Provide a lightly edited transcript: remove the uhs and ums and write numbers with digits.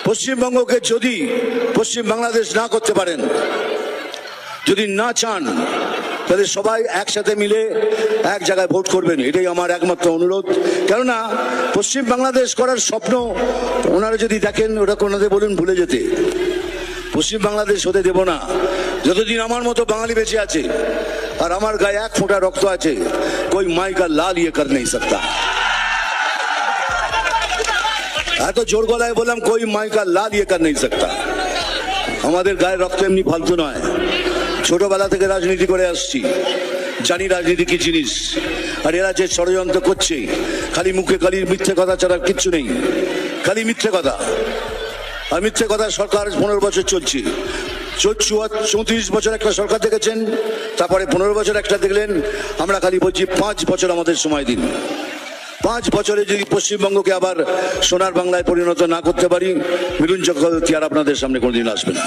পশ্চিমবঙ্গকে যদি পশ্চিম বাংলাদেশ না করতে পারেন, যদি না চান, তাহলে সবাই একসাথে মিলে এক জায়গায় ভোট করবেন, এটাই আমার একমাত্র অনুরোধ। কেননা পশ্চিম বাংলাদেশ করার স্বপ্ন ওনারা যদি দেখেন, ওটা ওনাদের বলুন ভুলে যেতে। পশ্চিম বাংলাদেশ হতে দেব না যতদিন আমার মতো বাঙালি বেঁচে আছে আর আমার গায়ে এক ফোঁটা রক্ত আছে। কোই মাই কা লাল ইয়ে কর নেই সকতা। এত জোর গলায় বললাম, কোই মাই কা লাল ইয়ে কর নেই সকতা। আমাদের গায়ে রক্ত এমনি ফালতু নয়। ছোটবেলা থেকে রাজনীতি করে আসছি, জানি রাজনীতি কি জিনিস। আর এরা যে ষড়যন্ত্র করছে, খালি মুখে খালি মিথ্যে কথা ছাড়া কিচ্ছু নেই, খালি মিথ্যে কথা। আর মিথ্যে কথা সরকার 15 বছর চলছে। 34 বছর একটা সরকার দেখেছেন, তারপরে 15 বছর একটা দেখলেন। আমরা খালি বলছি 5 বছর আমাদের সময় দিন। 5 বছরে যদি পশ্চিমবঙ্গকে আবার সোনার বাংলায় পরিণত না করতে পারি, মিলন চক্রবর্তী আর আপনাদের সামনে কোনোদিন আসবে না।